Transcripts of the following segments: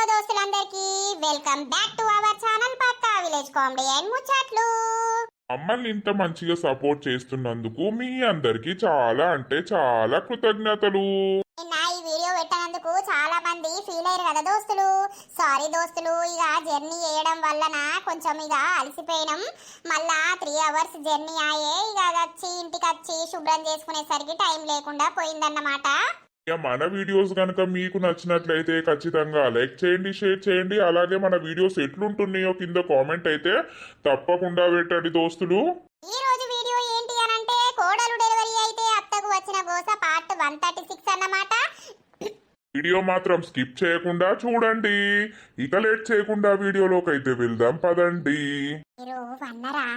దోస్తులందరికీ welcome back to our channel పక్కా village comedy and ముచ్చట్లు. మమ్మల్ని ఇంత మంచిగా సపోర్ట్ చేస్తున్నందుకు మీ అందరికి చాలా అంటే చాలా కృతజ్ఞతలు. నిన్న ఈ వీడియో పెట్టినందుకు చాలా మంది ఫీల్ అయ్యారు కదా దోస్తులు. సారీ దోస్తులు, ఇక జర్నీ చేయడం వలన కొంచెం ఇక అలసిపోయినాం. మళ్ళా 3 hours జర్నీ అయ్యే ఇక వచ్చి ఇంటికి వచ్చి శుభ్రం చేసుకునేసరికి టైం లేకుండా పోయిందన్నమాట. ఇక మన వీడియోస్ కనుక మీకు నచ్చినట్లయితే ఖచ్చితంగా లైక్ చేయండి, షేర్ చేయండి. అలాగే మన వీడియోస్ ఎట్లుంటున్నాయో కింద కామెంట్ అయితే తప్పకుండా పెట్టండి దోస్తులు. ఈ రోజు వీడియో ఏంటి అనంటే కోడలు డెలివరీ అయితే అత్తకు వచ్చిన గోస పార్ట్ 136 అన్నమాట. వీడియో మాత్రం స్కిప్ చేయకుండా చూడండి. ఇక లేట్ చేయకుండా వీడియోలోకి అయితే వెళ్దాం పదండి. మీరు వన్నరా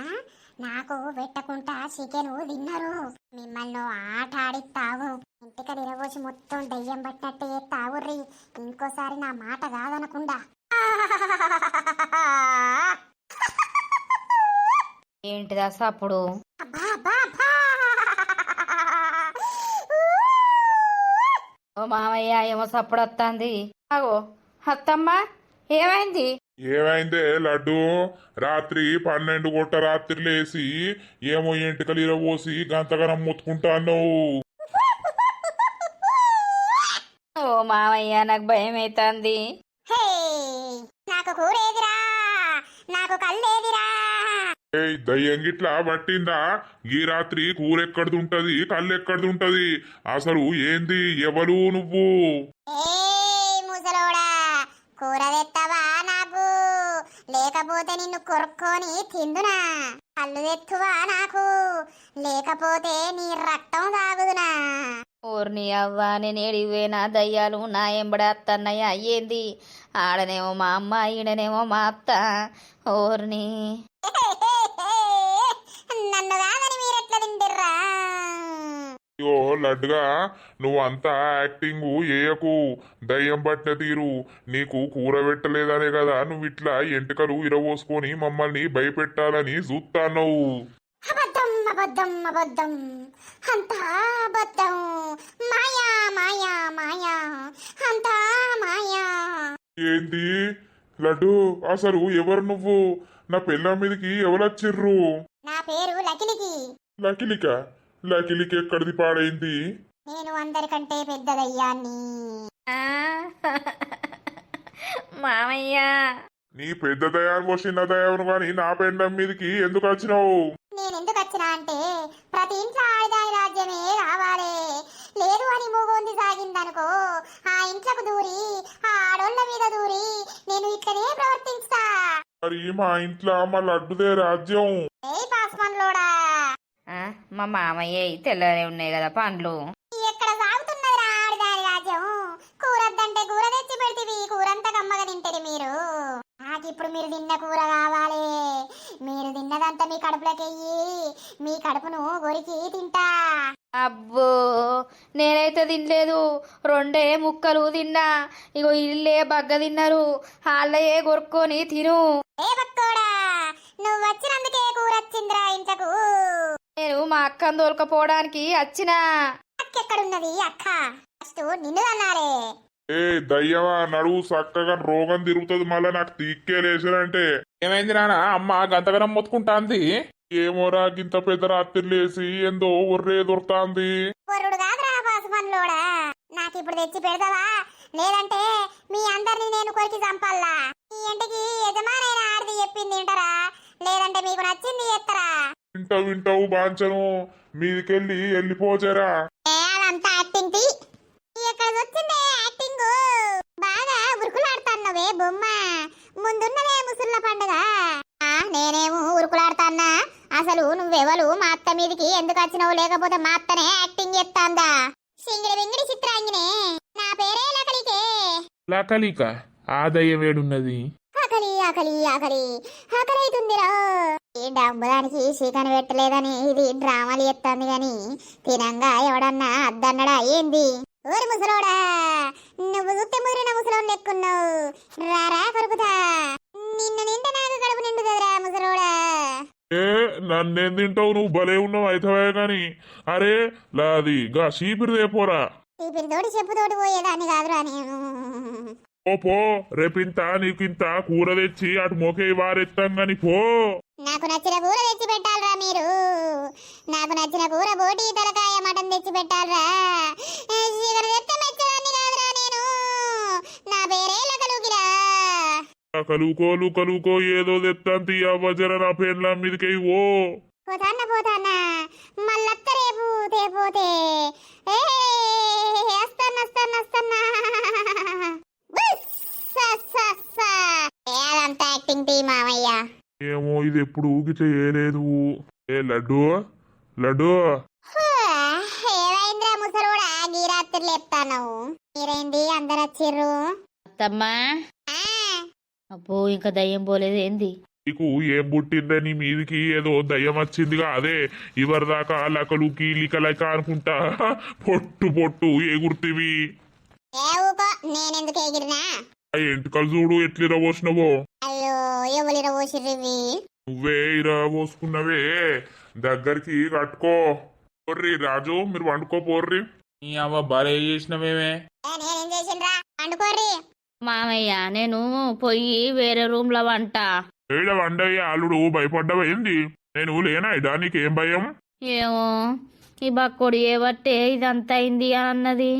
నాకు పెట్టకుండా చికెన్ తిన్నారు. మిమ్మల్ని ఆట ఆడిస్తావు, ఇంటికి తిరగోసి మొత్తం దయ్యం పట్టినట్టు తావుర్రి. ఇంకోసారి నా మాట కాదనకుండా. ఏంటిదా సప్పుడు? ఓ మామయ్య ఏమో సప్పుడు వస్తుంది. అగో అత్తమ్మ ఏమైంది? ఏమైందే లడ్డు? రాత్రి 12 గొట్ట రాత్రి లేసి ఏమో ఎంటికలు ఇరవోసి గంతగనం ముత్తుకుంటాను. ఓ మామయ్య నాకు భయం అవుతుంది. హే, నాకు కూరేదిరా, నాకు కల్లేదిరా. ఏయ్ దయ్యం గిట్లా పట్టిందా? ఈ రాత్రి కూరెక్కడిదుంటది, కళ్ళెక్కడిదుంటది? అసలు ఏంది, ఎవరు నువ్వు? ఏ ముసలోడా, కూర తెత్తవా నాకు? లేకపోతే నిన్ను కొరుక్కొని తిందునా? కళ్ళు తెత్తువా నాకు? లేకపోతే నీ రక్తం తాగుదునా? ఊరిని అవ్వ నేను ఏడిపోయినా దయ్యాలు నా ఎంబడేత్తన్నయ్య. ఏంది ఆడనేమో మా అమ్మ, ఈడనేమో మా అత్త. ఊరిని నన్ను కాదని మీరెట్లా తింటిర్రా? అయ్యో లడ్డుగా, నువ్వంతా యాక్టింగ్ చేయకు. దయ్యం పట్టిన తీరు నీకు కూర పెట్టలేదనే కదా నువ్వు ఇట్లా ఎంటికలు ఇరవోసుకొని మమ్మల్ని భయపెట్టాలని చూస్తావు. అబద్ధం అబద్ధం అబద్ధం, అంతా అబద్ధం. మాయా మాయా మాయా, అంతా మాయా. ఏంది లడ్డు, అసలు ఎవరు నువ్వు? నా పిల్ల మీదకి ఎవరొచ్చిర్రు? నా పేరు లకిలికి. లకిలిక? లకిలికి ఎక్కడిది పాడైంది? నేను అందరికంటే పెద్ద దయ్యాన్ని. ఆ? మామయ్య నీ పెద్ద దయాన్ని చిన్న దయాను గాని నా పెండం మీదకి ఎందుకు వచ్చినావు? నేనెందుకు వచ్చినా అంటే ప్రతి ఇంట్లో ఆడదాని రాజ్యమే కావాలి. లేదు అని మూగోంది సాగిందనుకో, ఆ ఇంట్లోకి దూరి ఆ ఆడోళ్ళ మీద దూరి నేను ఇట్లనే ప్రవర్తించుతా. మరి మా ఇంట్లో మా లడ్డుదే రాజ్యం. ఏ పాస్మన్లోడా, మా మామయ్య తెల్లనే ఉన్నాయి కదా పండ్లు. ఎక్కడ సాగుతున్నదిరా ఆడదాని రాజ్యం? కూరద్దంటే కూర తెచ్చి పెడితివి, కూరంతా కమ్మగా తింటది మీరు. నాకిప్పుడు మీరు తిన్న కూర కావాలి. మీరు తిన్నదంతా మీ కడుపులోకెయ్యి మీ కడుపును గొరికి తింటా. అబ్బో నేనైతే తినలేదు. 2 ముక్కలు తిన్నా. ఇగో ఇల్లే బగ్గ తిన్నారు, వాళ్ళయే కొరుక్కొని తిను. ఏ బక్కోడా, నువ్వు వచ్చినందుకే కూర వచ్చిందిరా ఇంతకు. నేను మా అక్కను తోలుకపోవడానికి వచ్చినా. అక్కెక్కడున్నది అక్క? ఫస్ట్ నిన్ను అన్నారే. ఏ దయ్యమా, నడువు చక్కగా రోగం తిరుగుతుంది. మళ్ళా నాకు తీక్కే లేచారంటే ఏమైంది నాన్న? అమ్మ గంతగనం మొత్తుకుంటాంది. ఏమోరా, గింత పెద్ద రాత్రి లేసి ఏందో ఒర్రే దొరుకుతాంది. పొరుడు కాదురా పాసుపన్లోడా, నాకిప్పుడు తెచ్చి పెడతావా? లేదంటే మీ అందరిని నేను కొరికి చంపాలా? ఈ ఇంటికి యజమానైన ఆడది చెప్పింది వింటారా? లేదంటే మీకు నచ్చింది చేస్తారా? వింటావు బాంచను, మీదికెళ్ళి వెళ్ళిపోచారా. అదంతా యాక్టింగ్ తి. ఎక్కడ వచ్చిందే యాక్టింగ్? బాగా ఉరుకులాడుతాన్నవే బొమ్మ. ముందున్నదే ముసుళ్ళ పండుగ. నేనేమో ఉరుకులాడుతాన్నా. అసలు నువ్వెవరు? మా అత్త మీదికి ఎందుకు వచ్చినావు? లేకపోతే మా అత్తనే యాక్టింగ్ చేస్తాందా? సింగిడి వింగిడి చిత్రాంగినే. నా పేరే లకలికే. లకలిక? ఆ దయ్యం వేడున్నది. ఆకలి ఆకలి ఆకలి ఆకలి అవుతుందిరా. ఈ డంబుదానికి చికెన్ పెట్టలేదని ఇది డ్రామాలు ఎత్తాంది గాని తినంగా ఎవడన్నా అద్దన్నడా ఏంది? ఊరి ముసలోడా, నువ్వు చూస్తే ముదిరిన ముసలోని ఎక్కున్నావు. రారా కొరుకుతా. నిన్ను నిండా నాకు కడుపు నిండుదరా ముసలోడా. ఏ నన్నేం తింటావు? నువ్వు భలే ఉన్నావు అయితవే గాని. అరే లాది గా చీపిరిదే పోరా. చీపిరితోటి చెప్పుతోటి పోయేదాన్ని కాదురా నేను. ఓ పో రేపింత నీకింత కూర తెచ్చి అటు మొకే వారెత్తాం గాని పో. నాకు నచ్చిన కూర తెచ్చి పెట్టాలరా మీరు. నాకు నచ్చిన కూర బోటి తలకాయ మటన్ తెచ్చి పెట్టాలరా. ఇక్కడ తెస్తే మెచ్చదాన్ని కాదురా నేను. నా పేరే లకలుకిరా. కలుకో ఏదో తెత్తాం తీయవ్వ జర నా పేర్ల మీదకి ఓ. పోతానా మళ్ళత్త రేపు తేపోతే వస్తానా ఏదంతా యాక్టింగ్ టీ మామయ్య. ఏమో ఇది ఎప్పుడు ఊగిట చేయలేదు. ఏ లడ్డు ఏమైందిరా ముసలోడా గీరాత్రి లేపుతాను. మీరేంది అందరు వచ్చిర్రు? అత్తమ్మా ఆ, అబ్బో ఇంకా దయ్యం పోలేదు ఏంది? నీకు ఏం పుట్టిందని మీదికి ఏదో దయ్యం వచ్చిందిగా అదే ఇవరిదాకా లకలుకి లికలక అనుకుంటా పొట్టు ఎగుర్తివి. ఏ ఊకో నేనెందుకు ఎగిరినా? ఆ ఎంటికలు చూడు ఎట్లిరా పోసినవో. అయ్యో ఎవరిరా పోసిర్రివి? నువ్వే ఇరా పోసుకున్నవే దగ్గరికి కట్టుకో. పోర్రి రాజు మీరు వండుకో పోర్రి. నీ అవ్వ బలే చేసినవేమే. నేనేం చేసిండ్రా? పండుకోర్రి. మామయ్య నేను పోయి వేరే రూమ్ లో వంట. ఏడ వండయ్య అల్లుడు భయపడ్డవేంది? నేను లేనాయిడా నీకేం భయం? ఏమో ఈ బక్కోడు ఏబట్టే ఇదంతా అయింది అని అన్నది.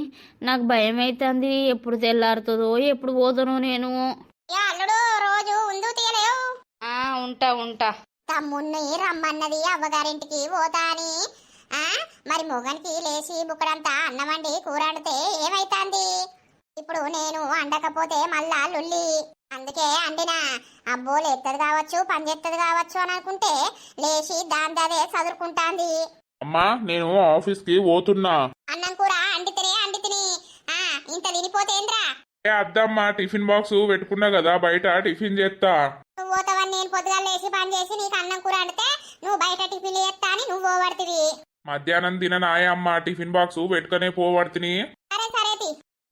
నాకు భయం అవుతుంది. ఎప్పుడు తెల్లారుతుందో ఎప్పుడు పోతానో నేను. ఏ అల్లుడు రోజు ఉందు తీయలేవు. ఉంటా తమ్ముణ్ణి రమ్మన్నది అవ్వగారింటికి పోతా అని. మరి మొగనికి లేచి బుక్కడంతా అన్నం వండి కూర వండితే ఏమైతాంది? ఇప్పుడు నేను అండకపోతే మళ్ళా లొల్లి. అందుకే అండినా. అబ్బో లేత్తది కావచ్చు పని చేత్తది కావచ్చు అని అనుకుంటే లేచి దాందే చదువుకుంటాంది. అమ్మా నేను ఆఫీస్ కి పోతున్నా. అన్నం కూర అండి తిని ఇంత తినిపోతేంద్రా? ఏ అద్దమ్మా టిఫిన్ బాక్స్ పెట్టుకున్నా కదా బయట టిఫిన్ చేస్తా. నువ్వు పోతావని నేను పొద్దుగా లేచి పని చేసి నీకు అన్నం కూర అండితే నువ్వు బయట టిఫిన్ చేస్తా అని నువ్వు పోబడుతుంది. మధ్యాహ్నం తిననాయ అమ్మా టిఫిన్ బాక్స్ పెట్టుకునే పోబడుతుని.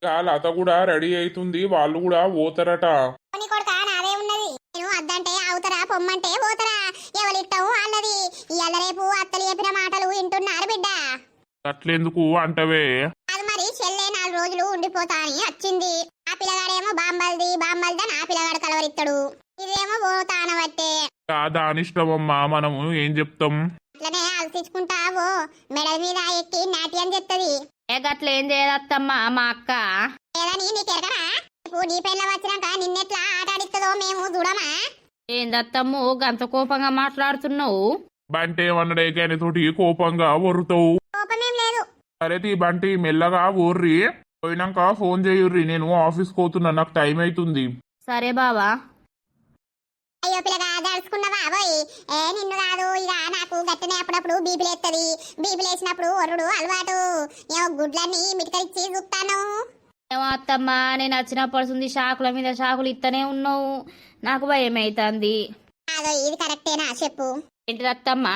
సరే లత కూడా రెడీ అవుతుంది వాళ్ళు కూడా పోతారట. నీ కొడుక నాదే ఉన్నది. నేను అద్దంటే అవుతారా పొమ్మంటే పోతారా ఎవరిట్టవు వాళ్ళది. ఇవాళ రేపు అత్తలు చెప్పిన మాటలు వింటున్నారు బిడ్డ. అట్లెందుకు అంటవే? అది మరి చెల్లె 4 రోజులు ఉండిపోతా అని వచ్చింది. ఆ పిల్లగాడేమో బాంబల్దని ఆ పిల్లగాడు కలవరిస్తాడు. ఇదేమో పోతానబట్టే. దానిష్టమమ్మా మనము ఏం చెప్తాం. అట్లనే అలసించుకుంటావో మెడల మీద ఎక్కి నాట్యం చెప్తది. ఏ గట్ల ఏం చేయదత్తమ్మా మా అక్క. లేదని నీకెరకరా? ఇప్పుడు నీ పెళ్ళ వచ్చినాక నిన్నెట్లా ఆటాడిస్తుందో మేము చూడమా? ఏందత్తమ్ము గంత కోపంగా మాట్లాడుతున్నావు? బంటి ఏమన్నాడే కానీ తోటి కోపంగా ఒర్రుతావు. కోపమేం లేదు. సరే తీ బంటి మెల్లగా ఊర్రి పోయినాక ఫోన్ చేయుర్రి నేను ఆఫీస్ పోతున్నా నాకు టైం అవుతుంది. సరే బావా. అయ్యో పిల్లగా దడుచుకున్నావా పోయి? నిన్ను కాదు ఇక నాకు గట్టనే అప్పుడప్పుడు బీపీ లేస్తుంది. బీపీ లేచినప్పుడు ఒర్రుడు అలవాటు. ఏమో గుడ్లన్నీ మిటికరిచ్చి చూస్తాను. ఏమో అత్తమ్మా నేను వచ్చినప్పటి షాకుల మీద షాకులు ఇత్తనే ఉన్నావు. నాకు భయం అవుతుంది. అదో ఇది కరెక్టేనా చెప్పు? ఏంటిది అత్తమ్మా?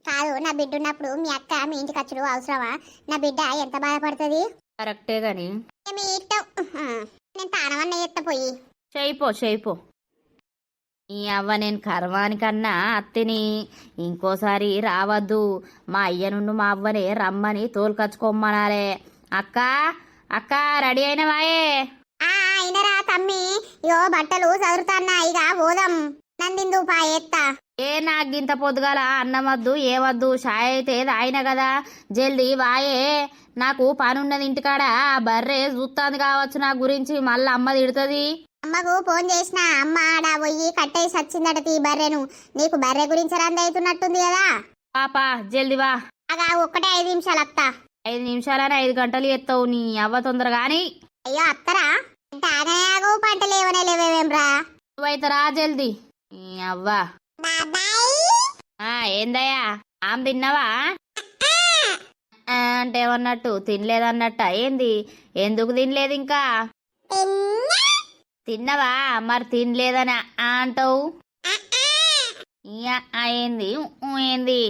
కాదు నా బిడ్డ ఉన్నప్పుడు మీ అక్క మీ ఇంటికి వచ్చుడు అవసరమా? నా బిడ్డ ఎంత బాధపడుతుంది? కరెక్టే గాని మీ ఇష్టం. నేను తానవన్న ఎత్తపోయి చేయిపో. ఈ అవ్వ నేను కర్వానికన్నా అత్తిని ఇంకోసారి రావద్దు. మా అయ్య నుండి మా అవ్వని రమ్మని తోలుకచ్చుకోమనాలే. అక్క రెడీ అయినవాయే? అయినరా తమ్మి. యో బట్టలు చదువుతాన్నా ఇక పోదాం. నందిందు పాయేత్తా. నాకు ఇంత పొద్దుగాల అన్నం వద్దు ఏవద్దు. షాయ్ అయితే తాగిన కదా జల్దీ వాయే. నాకు పనున్నది ఇంటికాడ. బర్రె చూస్తాంది కావచ్చు నా గురించి. మళ్ళీ అమ్మ తిడుతుంది. అమ్మకు ఫోన్ చేసిన అమ్మ ఆడ పోయి కట్టేసి వచ్చిందట తీ బర్రెను. నీకు బర్రె గురించి రందవుతున్నట్టుంది కదా. పాపా జల్దీ వా. అగా ఒక్కటే 5 నిమిషాలు అత్తా. 5 నిమిషాలని 5 గంటలు ఎత్తావు నీ అవ్వ తొందరగాని. అయ్యో అత్తరా అంటే ఆగయాగు పంటలు ఏమనే లేవేమ్రా. నువ్వైతే రా జల్దీ. అవ్వ ఏందయ్యా ఆమె తిన్నావా అంటే ఏమన్నట్టు తినలేదన్నట్ట ఏంది? ఎందుకు తినలేదు ఇంకా? తిన్నవా మరి తినలేదని అంటావు? ఏంది ఏంది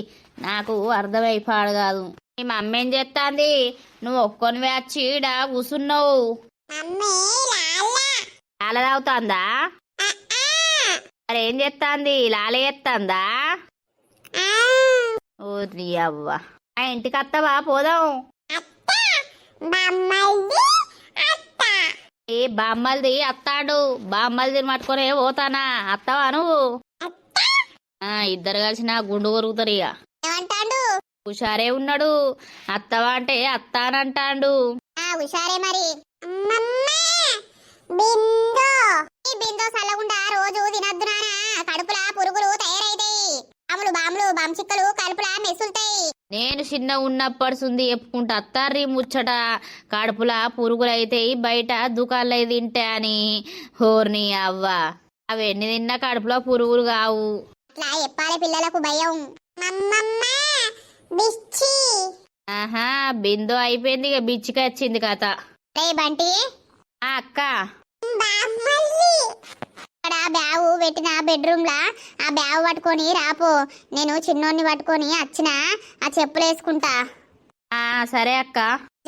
నాకు అర్థమైపాడు కాదు. మీ మమ్మీ ఏం చేస్తాంది? నువ్వు ఒక్కొనివే వచ్చి ఈడ కూసున్నావు. లాల తాగుతాందా? మరి ఏం చేస్తాంది? లాల చేస్తాందా? ఓ నీ అవ్వ. ఆ ఇంటికి వస్తావా పోదాం? ఏ బామ్మల్ది అత్తాడు, బామ్మల్దిని పట్టుకొని పోతానా, అత్తవా నువ్వు? ఇద్దరు కలిసి నా గుండు కొరుకుతారు ఇక. ఏమంటాడు? హుషారే ఉన్నాడు, అత్తవా అంటే అత్తానంటాడు. హుషారే మరి. బిందో ఈ బిందో సల్లగుండా రోజు తినద్దు నానా, కడుపులా పురుగులు తయారైతాయి. అమ్ములు బాములు బంచిక్కలు కడుపులా మెసులుతాయి. నేను చిన్న ఉన్నప్పటి సుంది చెప్పుకుంటా అత్తారి ముచ్చట, కడుపులా పురుగులైతే బయట దుకాణాలు తింటే అని. హోర్ని అవ్వ, అవన్నీ తిన్నా కడుపులో పురుగులు కావు. అట్లా చెప్పాలి పిల్లలకు భయం. బిచ్చి. ఆహా, బిందో అయిపోయింది, ఇక బిచ్చికి వచ్చింది కథ. రే బంటి, అక్క అక్కడ బ్యాగు పెట్టిన బెడ్రూమ్ లా ఆ బ్యాగు పట్టుకొని రాపో. నేను చిన్నోన్ని పట్టుకొని వచ్చిన ఆ చెప్పులు వేసుకుంటా. సరే అక్క.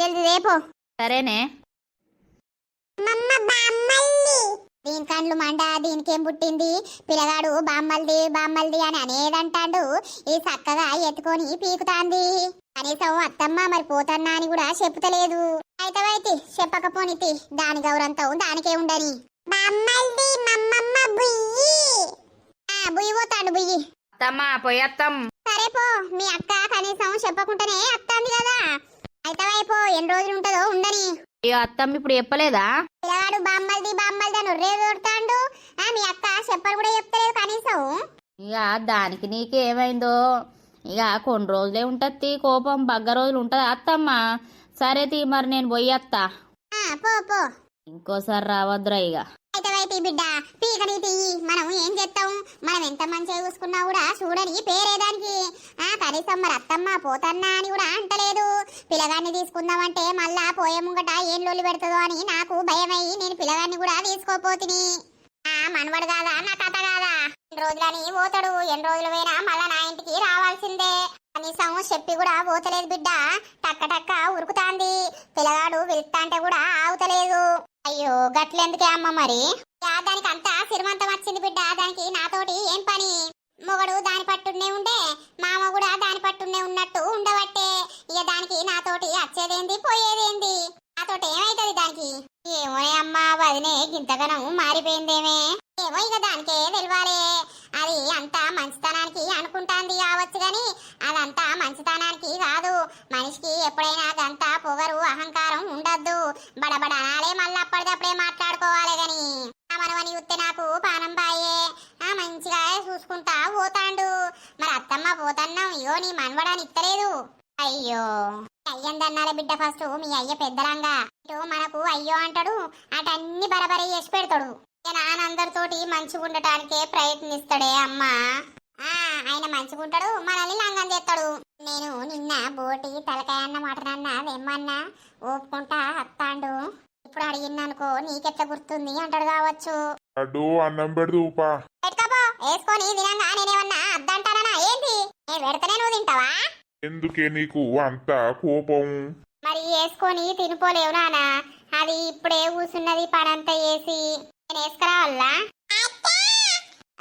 జల్ది రేపో. సరేనే. దీని కండ్లు మంట, దీనికేం పుట్టింది? పిల్లగాడు బామ్మల్ది బామ్మల్ది అని అనేదంటాడు, ఇది చక్కగా ఎత్తుకొని పీకుతాంది. కనీసం అత్తమ్మ మరి పోతన్నా అని కూడా చెప్పుతలేదు. అయితే చెప్పకపోనితి, దాని గౌరంతం దానికే ఉండని. బామ్మల్ది మమ్మమ్మ బుయ్యి. బుయ్యి పోతాడు బుయ్యి. అత్తమ్మా పోయత్తం. సరే పో, మీ అక్క కనీసం చెప్పకుండానే అత్తంది కదా. అయితే పో, ఎన్ని రోజులు ఉంటుందో ఉండని. అయ్యో అత్తమ్మ ఇప్పుడు చెప్పలేదా? పిల్లగాడు బామ్మల్ది బామ్మల్ది అని ఒర్రే దొరుకుతాడు. మీ అక్క చెప్పలు కూడా చెప్తలేదు కనీసం. ఇక దానికి నీకేమైందో, ఇక కొన్ని రోజులే ఉంటది కోపం, బగ్గ రోజులు ఉంటది అత్తమ్మ. సరే తీ మరి నేను పోయత్తా. పో పో, ఇంకోసారి రావద్దురా ఇక. అయితే బిడ్డ పీకని తీయి, మనం ఏం చేస్తాం? మనం ఎంత మంచిగా చూసుకున్నా కూడా చూడని పేరేదానికి. కనీసం మరి అత్తమ్మ పోతన్నా అని కూడా అంటలేదు. పిల్లగాన్ని తీసుకుందామంటే మళ్ళా పోయే ముంగట ఏం లొల్లి పెడుతుందో అని నాకు భయమయ్యి నేను పిల్లగాన్ని కూడా తీసుకోపోతిని. మనవడు కాదా నా కథ కాదా? ఎన్ని రోజులని పోతాడు, ఎన్ని రోజులు పోయినా మళ్ళా నా ఇంటికి రావాల్సిందే. కనీసం చెప్పి కూడా పోతలేదు బిడ్డ, టక్క టక్క ఉరుకుతాంది. పిల్లగాడు వెళ్తాంటే కూడా ఆగుతలేదు. అయ్యో గట్లెందుకే అమ్మ మరి? దానికి అంతా సిరిమంతం వచ్చింది బిడ్డ, దానికి నాతోటి ఏం పని? మొగడు దాని పట్టునే ఉండే, మామ కూడా దాని పట్టునే ఉన్నట్టు ఉండబట్టే ఇక దానికి నాతోటి వచ్చేదేంది పోయేదేంది? నాతోటి ఏమైతుంది దానికి? ఏమో అమ్మ వదినే గింతగనం మారిపోయిందేమే. ఏమో ఇక దానికే తెలియాలి. అది అంతా మంచితనానికి అనుకుంటాంది కావచ్చు గాని అదంతా మంచితనానికి కాదు. మనిషికి ఎప్పుడైనా అదంతా పొగరు అహంకారం ఉండద్దు. బడబడ అనాలే, మళ్ళీ అప్పటిదప్పుడే మాట్లాడుకోవాలి గాని. మనవని చూస్తే నాకు పానం బాయే. మంచిగా చూసుకుంటా పోతాండు. మరి అత్తమ్మ పోతన్నాం, ఇగో నీ మనవడాని ఇత్తలేదు. అయ్యో అయ్యందన్నాలే బిడ్డ, ఫస్ట్ మీ అయ్య పెద్దలంగా. ఇటు మనకు అయ్యో అంటాడు, అటన్ని బరబరి చేసి పెడతాడు. నానందరితోటి మంచిగా ఉండటానికే ప్రయత్నిస్తాడే అమ్మా. ఆయన మంచిగుంటాడు, మనల్ని లంగం చేస్తాడు. నేను నిన్న బోటి తలకాయ అన్న మటనన్నా వెమ్మన్నా ఓపుకుంటా అత్తాండు. ఇప్పుడు అడిగిననుకో నీకెట్లా గుర్తుంది అంటాడు కావచ్చు. అడ్డు అన్నం పెడదు ఉపా పెట్టుకోపో, వేసుకొని తినంగా నేనేమన్నా అద్దంటానా ఏంటి? నేను పెడతానే నువ్వు తింటావా? ఎందుకే నీకు అంత కోపం? మరి వేసుకొని తినిపోలేవు నానా, అది ఇప్పుడే కూసున్నది పనంతా వేసి నేను వేసుకురావాలా?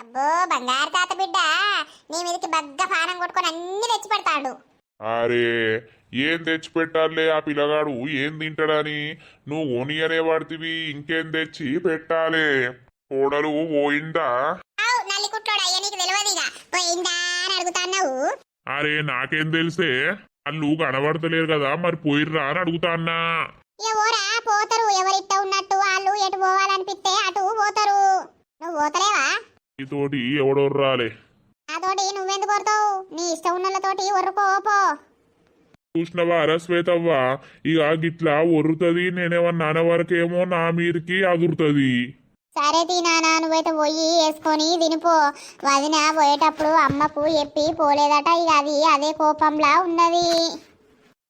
అబ్బో బంగారు తాత బిడ్డ, నీ మీదకి బగ్గ పానం కొట్టుకొని అన్ని తెచ్చి పెడతాడు. అరే ఏం తెచ్చి పెట్టాలే ఆ పిల్లగాడు, ఏం తింటాడని నువ్వు ఓనియనే పడుతుంది. ఇంకేం తెచ్చి పెట్టాలే? కోడలు పోయిందా? నల్లి కుట్లోడు అయ్యా, నీకు తెలియదుగా పోయిందా అని అడుగుతాన్నావు. అరే నాకేం తెలిసే, వాళ్ళు కనబడతలేరు కదా, మరి పోయిర్రా అని అడుగుతాన్నా. ఎవరా పోతారు, ఎవరిట్ట ఉన్నట్టు వాళ్ళు ఎటు పోవాలనిపిస్తే అటు పోతారు. నువ్వు పోతలేవా? నీతోటి ఎవడోరు రాలే. నాతోటి నువ్వెందుకు కొడతావు? నీ ఇష్టం ఉన్నతోటి ఒర్రుకోపో. చూసినవా శ్వేతవ్వ, ఇక గిట్లా ఒర్రుతుంది. నేనేమన్నా అన్న వరకేమో నా మీదకి అదురుతుంది. సరే తీనానా, నువ్వైతే పోయి వేసుకొని తినిపో. వదిన పోయేటప్పుడు అమ్మకు చెప్పి పోలేదట, ఇక అది అదే కోపంలా ఉన్నది.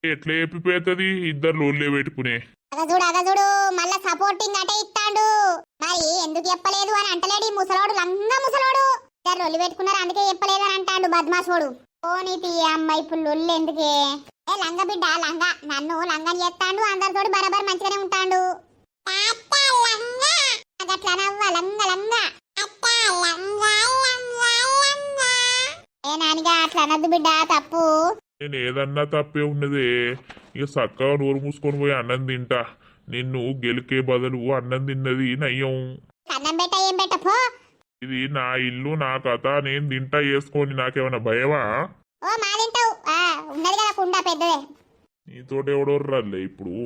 ఎట్లా చెప్పిపోతుంది? ఇద్దరు లోన్లే పెట్టుకునే. అగజుడు మళ్ళా సపోర్టింగ్ అంటే ఇస్తాడు. మరి ఎందుకు చెప్పలేదు అని అంటలేడు ఈ ముసలోడు, లంగా ముసలోడు. ఇద్దరు లొల్లి పెట్టుకున్నారు అందుకే చెప్పలేదు అని అంటాడు బద్మాసోడు. పోనీ తీయ అమ్మ, ఇప్పుడు లొల్లి ఎందుకే? ఏ లంగ బిడ్డ లంగా, నన్ను లంగని చేస్తాడు, అందరితోటి బరాబర్ మంచిగానే ఉంటాడు. అట్లా నవ్వ లంగ లంగ. ఏ నానిగా అట్లా అనద్దు బిడ్డ, తప్పు. నేను ఏదన్నా తప్పే ఉన్నదే. ఇక చక్కగా నోరు మూసుకొని పోయి అన్నం తింటా. నిన్ను గెలికే బదులు అన్నం తిన్నది నయ్యం. కన్నం పెట్ట ఏం పెట్ట పో. ఇది నా ఇల్లు నా కథ, నేను తింటా చేసుకొని నాకేమైనా భయమా? ఓ మాదింటావు ఉన్నది కదా కుండ పెద్దదే. నీతోటి ఎవడోర్రాలే ఇప్పుడు.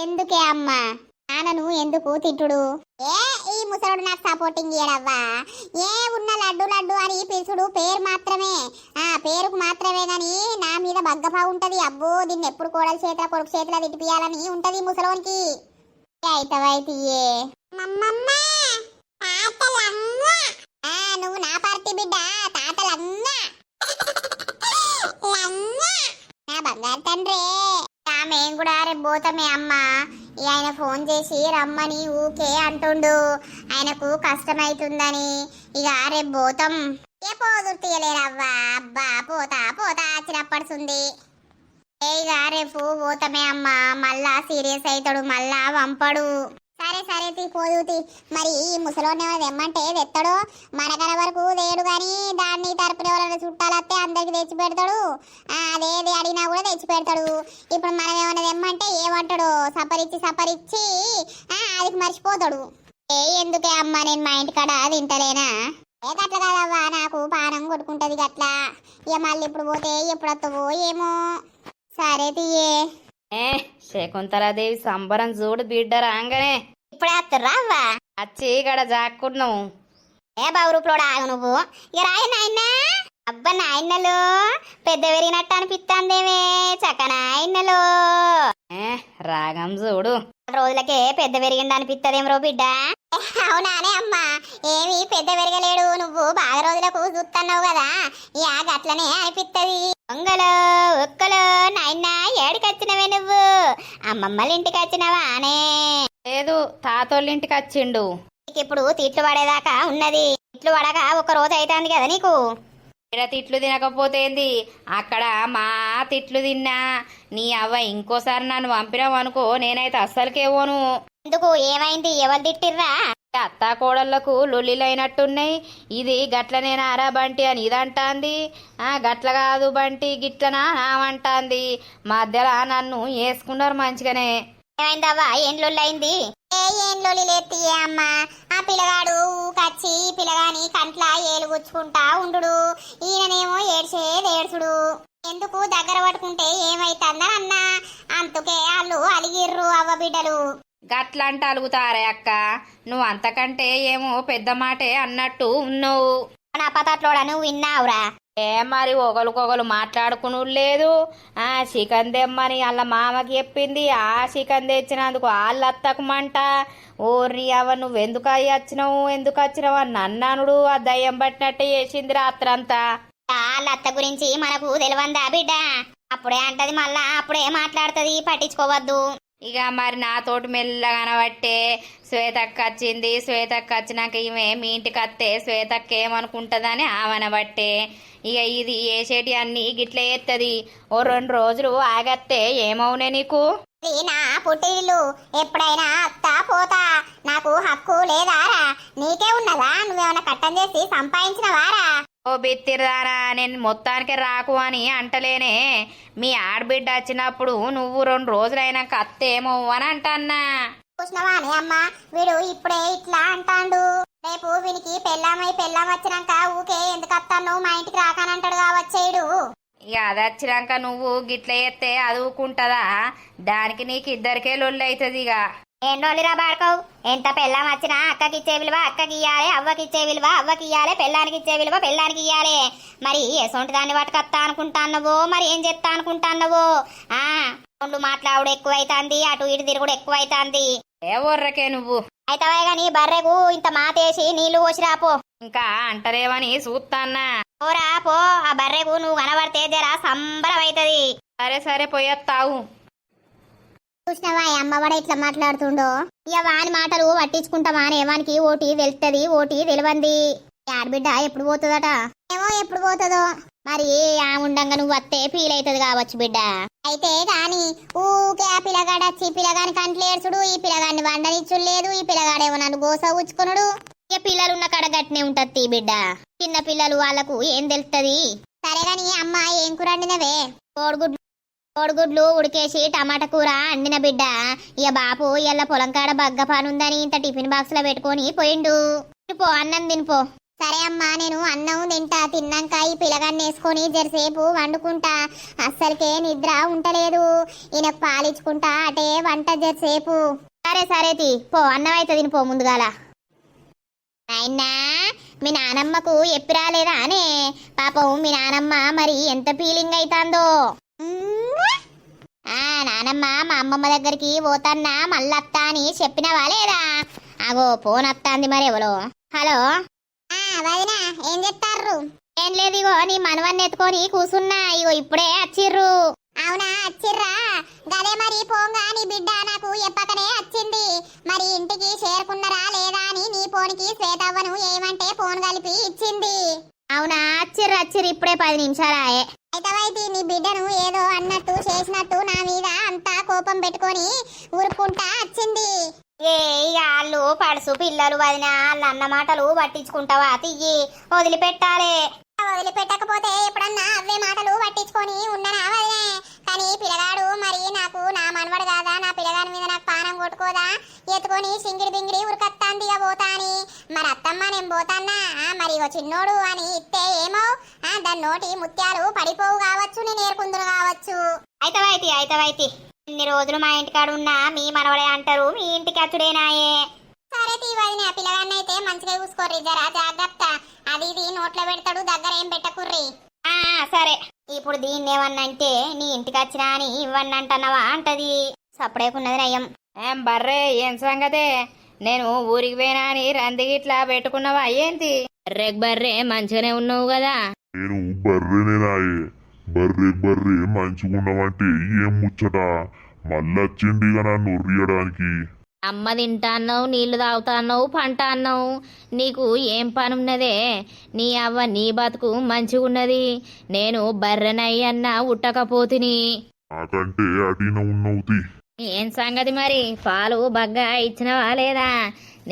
ఎందుకే అమ్మా నాన్నను ఎందుకు తిట్టుడు? ఈ ముసలోడు నాకు సపోర్టింగ్ ఇయ్యడవ్వా. ఉన్న లడ్డు లడ్డు అని పిలుచుడు పేరు మాత్రమే. పేరుకు మాత్రమే గాని నా మీద బగ్గపా ఉంటది. అబ్బో దీన్ని ఎప్పుడు కోడలి చేతిలో కొడుకు చేతిలో తిట్టిపియాలని ఉంటది ముసలోనికి. అయితవైతియే నువ్వు నా పార్టీ బిడ్డ తాతలంగా నా బంగారు తండ్రే. మేం కూడా రేపు పోతామే అమ్మా. ఆయన ఫోన్ చేసి రమ్మని ఊకే అంటుండు. ఆయనకు కష్టమైతుందని ఇక రేపు పోతాం. ఏ పోదురు తీయలేరవ్వా. అబ్బా పోతా పోతా చిరప్పడుతుంది. ఇక రేపు పోతామే అమ్మా. మళ్ళా సీరియస్ అవుతాడు, మళ్ళా వంపడు. సరే సరే తీ పోదుతి. మరి ఈ ముసలోని తెమ్మంటే తెస్తాడు. మనకన వరకు లేడు గాని దాన్ని తరపున ఎవరైనా చుట్టాలస్తే అందరికి తెచ్చి పెడతాడు. అదేది అడిగినా కూడా తెచ్చి పెడతాడు. ఇప్పుడు మనం ఏమైనా తెమ్మంటే ఏమంటాడు? సపరిచ్చి అది మర్చిపోతాడు. ఎందుకే అమ్మా నేను మా ఇంటికాడ తింటలేనా? గట్ల కాదవ్వా, నాకు పానం కొట్టుకుంటది గట్లా. ఇక మళ్ళీ ఇప్పుడు పోతే ఎప్పుడు వస్తావో ఏమో. సరే తీయే. శకుంతలాదేవి సంబరం చూడు బిడ్డ రాగానే. ఇప్పుడు వస్తుర్రా అవ్వా? వచ్చి ఇక్కడ జాక్కున్నావు. బావురూపులోడు ఆగు నువ్వు. ఇక రాయ నాయన. అబ్బా నాయనలు పెద్ద పెరిగినట్టు అనిపిస్తుందేమే చక్క నాయనలు. రాగం చూడు. రోజులకే పెద్ద పెరిగింది అనిపిస్తుందేం రో బిడ్డ. అవునానే అమ్మా, ఏమి పెద్ద పెరగలేడు. నువ్వు బాగా రోజులకు చూస్తున్నావు కదా, ఇక గట్లనే అనిపిస్తుంది. ఒంగలో ఒక్కలో నాయన ఏడికి వచ్చినవే నువ్వు? అమ్మమ్మల ఇంటికి వచ్చినవా అనే? లేదు, తాతోళ్ళ ఇంటికి వచ్చిండు. ఇప్పుడు తిట్లు పడేదాకా ఉన్నది. తిట్లు పడక ఒక రోజు అవుతుంది కదా నీకు. ఇక్కడ తిట్లు తినకపోతేంది, అక్కడ మా తిట్లు తిన్నా. నీ అవ్వ ఇంకోసారి నన్ను పంపినావు అనుకో, నేనైతే అస్సలకేవోను. ఎందుకు ఏమైంది? ఎవరు తిట్టిర్రా? అత్తా కోడళ్లకు లొల్లిలైనట్టున్నాయి. ఇది గట్లనేనారా బంటి అని ఇదంటాంది. గట్ల కాదు బంటి గిట్లనా నామంటాంది. మధ్యలో నన్ను వేసుకున్నారు మంచిగానే. ఏమైందవ్వా? ఏం లొల్లైంది? ఏం లొల్లి లేత్తి అమ్మా. ఆ పిల్లగాడు ఊకచ్చి పిల్లగాని కంట్ల ఏలు గుచ్చుకుంటా ఉండు. ఈయననేమో ఏడ్చుడు. ఎందుకు దగ్గర పట్టుకుంటే ఏమైతుందని అన్నా. అందుకే వాళ్ళు అలిగిర్రు అవ్వ బిడ్డలు. గట్లంట అలుగుతారే అక్క. నువ్వు అంతకంటే ఏమో పెద్ద మాటే అన్నట్టు ఉన్నావు. నా పతట్లోడా నువ్వు విన్నావురా? మరి ఒకరికొకరు మాట్లాడుకును లేదు. చికెన్ తెమ్మని వాళ్ళ మామకి చెప్పింది. ఆ చికెన్ తెచ్చినందుకు వాళ్ళ అత్తకుమంట. ఓర్రి అవ నువ్వెందుకు ఎందుకు వచ్చినావు అని నన్నానుడు. ఆ దయ్యం పట్టినట్టే చేసింది రాత్రంతా. వాళ్ళ అత్త గురించి మనకు తెలివందా బిడ్డ? అప్పుడే అంటది, మళ్ళా అప్పుడే మాట్లాడుతుంది. పట్టించుకోవద్దు. ఇక మరి నాతోటి మెల్లగానబట్టే శ్వేతక్క వచ్చింది. శ్వేతక్క వచ్చినాక ఈమె మీ ఇంటికి వస్తే శ్వేతక్క ఏమనుకుంటుందని ఆమెనబట్టే. ఇక ఇది ఏసేటి అన్ని గిట్ల ఎత్తది. ఓ 2 రోజులు ఆగత్తే ఏమవునే నీకు? నా పుట్టిల్లు, ఎప్పుడైనా అత్తా పోతా. నాకు హక్కు లేదారా? నీకే ఉన్నదా? నువ్వేమైనా కట్టం చేసి సంపాదించినవారా? ఓ బిత్తిరారా, నేను మొత్తానికి రాకు అని అంటలేనే. మీ ఆడబిడ్డ వచ్చినప్పుడు నువ్వు 2 రోజులైనాక అత్తేమో అని అంటన్నా. చూసినవానే అమ్మా, వీడు ఇప్పుడే ఇట్లా అంటాండు. రేపు వీనికి పెళ్ళాం వచ్చినాక ఊకే ఎందుకు వస్తాను మా ఇంటికి రాకానంటాడు కావచ్చేడు. ఇక అది వచ్చినాక నువ్వు గిట్ల ఎత్తే అదువుకుంటదా? దానికి నీకు ఇద్దరికే లొల్లి అవుతుంది. ఇక ఏం రోజులురా బాడుకోవు. ఎంత పెళ్ళాం వచ్చినా అక్కకి ఇచ్చే విలువ అక్కకి ఇయ్యాలి, అవ్వకి ఇచ్చే విలువ అవ్వకి ఇయ్యాలి, పెళ్ళానికి ఇచ్చే విలువ పెళ్ళానికి ఇయ్యాలి. మరి ఎసొంటి దాన్ని పట్టుకొస్తా అనుకుంటాన్నవో, మరి ఏం చేస్తా అనుకుంటాన్నవో? రెండు మాట్లాడు ఎక్కువైతాంది, అటు ఇటు తిరుగుడు ఎక్కువైతాంది. ఏ ఊర్రకే నువ్వు అయితే గాని బర్రెకు ఇంత మాతేసి నీళ్లు పోసిరాపో. ఇంకా అంటరేమని చూస్తాన్నా. పోరా పో. ఆ బర్రెకు నువ్వు కనబడితే జరా సంబరం అవుతుంది. సరే సరే పోయేస్తావు. చూసినవా అమ్మవాడ ఇట్లా మాట్లాడుతుండో? ఇక వాని మాటలు పట్టించుకుంటామానే. వానికి ఓటి వెళ్తుంది, ఓటి తెలివంది. ఆడబిడ్డ ఎప్పుడు పోతుందట? ఏమో ఎప్పుడు పోతుందో. మరి ఆ ఉండంగా నువ్వు వస్తే ఫీల్ అవుతుంది కావచ్చు బిడ్డ. అయితే గాని ఊకే ఆ పిల్లగాడు వచ్చి పిల్లగాని కంట్లేడ్చుడు, ఈ పిల్లగాడిని వండనిచ్చుడు లేదు, ఈ పిల్లగాడేమో నన్ను గోస ఉచ్చుకునుడు. ఇక పిల్లలున్న కడ గట్టినే ఉంటది బిడ్డ. చిన్న పిల్లలు వాళ్ళకు ఏం తెలుస్తుంది? సరే గాని అమ్మ ఏం కూర వండినవే? కోడిగుడ్లు కోడిగుడ్లు ఉడికేసి టమాటా కూర అండిన బిడ్డ. ఇక బాపు ఇయ్యాల పొలం కాడ బగ్గ పనుందని ఇంత టిఫిన్ బాక్స్ లో పెట్టుకొని పోయిండు. పో అన్నం తినిపో. సరే అమ్మా, నేను అన్నం తింటా. తిన్నాక ఈ పిల్లగాన్ని వేసుకొని జరసేపు వండుకుంటా. అస్సలకే నిద్ర ఉంటలేదు. ఈయనకు పాలిచ్చుకుంటా అటే వంట జరసేపు. సరే సరే పో, అన్నం అయితే తినిపో ముందుగాల. నాయనా, మీ నానమ్మకు ఎప్పిరాలేదా అనే? పాపం మీ నానమ్మ మరి ఎంత ఫీలింగ్ అవుతుందో. నానమ్మ మా అమ్మమ్మ దగ్గరికి పోతన్నా మళ్ళత్తా అని చెప్పినవా లేదా? అగో ఫోన్ వస్తాంది మరి ఎవరో. హలో వదినా, ఏం చెప్తారు? ఏం లేదు, ఇగో నీ మనవన్ని ఎత్తుకొని కూసున్నా. ఇగో ఇప్పుడే వచ్చిర్రు. అవునా, వచ్చిర్రా? గదే మరి పోంగా నీ బిడ్డ నాకు ఎప్పకనే వచ్చింది. మరి ఇంటికి చేరుకున్నరా లేదా అని నీ ఫోన్కి శ్వేతవ్వను ఏమంటే ఫోన్ కలిపి ఇచ్చింది. అవునా, వచ్చిర్రు ఇప్పుడే 10 నిమిషాలాయే. అయితే నీ బిడ్డను ఏదో అన్నట్టు చేసినట్టు నా మీద అంతా కోపం పెట్టుకొని ఊరుకుంటా వచ్చింది. వాళ్ళు పడుసు పిల్లలు వదిన, వాళ్ళ అన్న మాటలు పట్టించుకుంటావా? తియ్యి, వదిలిపెట్టాలి. వదిలిపెట్టకపోతే ఎప్పుడన్నా అవే మాటలు పట్టించుకొని ఉన్నానా వదినే? కానీ పిల్లగాడు మరి నాకు నా మనవడు కాదా? నా పిల్లగాడి మీద నాకు పానం కొట్టుకోదా? ఎత్తుకొని సింగిడి బింగిడి ఉరకత్తాంది పోతా అని. మరి అత్తమ్మ నేను పోతాన్నా, మరి ఇగో చిన్నోడు అని ఇస్తే ఏమో దాని నోటి ముత్యాలు పడిపోవు కావచ్చు, నేను ఏరుకుందును కావచ్చు. అయితవైతి ఇన్ని రోజులు మా ఇంటికాడు ఉన్నా మీ మనవడే అంటారు, మీ ఇంటికి అచ్చుడేనాయే. సరే వదిన, పిల్లగాన్నైతే మంచిగా చూసుకోర్రి, జరా జాగ్రత్త. అది ఇది నోట్లో పెడతాడు, దగ్గర ఏం పెట్టకుర్రి. సరే. ఇప్పుడు దీన్ని ఏమన్నంటే నీ ఇంటికి వచ్చినా అని ఇవ్వన్ని అంటున్నావా అంటది. సప్పుడేకున్నది నయం. ఏం బర్రే, ఏం సంగతే? నేను ఊరికి పోయినా అని రందిగిట్లా పెట్టుకున్నావా ఏంటి? బర్రే మంచిగానే ఉన్నావు కదా? నేను బర్రెనేనాయే. బర్రె మంచిగున్నావంటే ఏం ముచ్చట? మళ్ళొచ్చిండిగా నన్ను ఉర్రియడానికి. అమ్మ తింటాన్నావు, నీళ్లు తాగుతాన్నావు, పంట అన్నావు. నీకు ఏం పనున్నదే? నీ అవ్వ నీ బతుకు మంచిగున్నది. నేను బర్రెనయ్యన్నా ఉట్టకపోతిని. నాకంటే అడిన ఉన్నవుతి. ఏం సంగతి మరి? పాలు బగ్గా ఇచ్చినవా లేదా?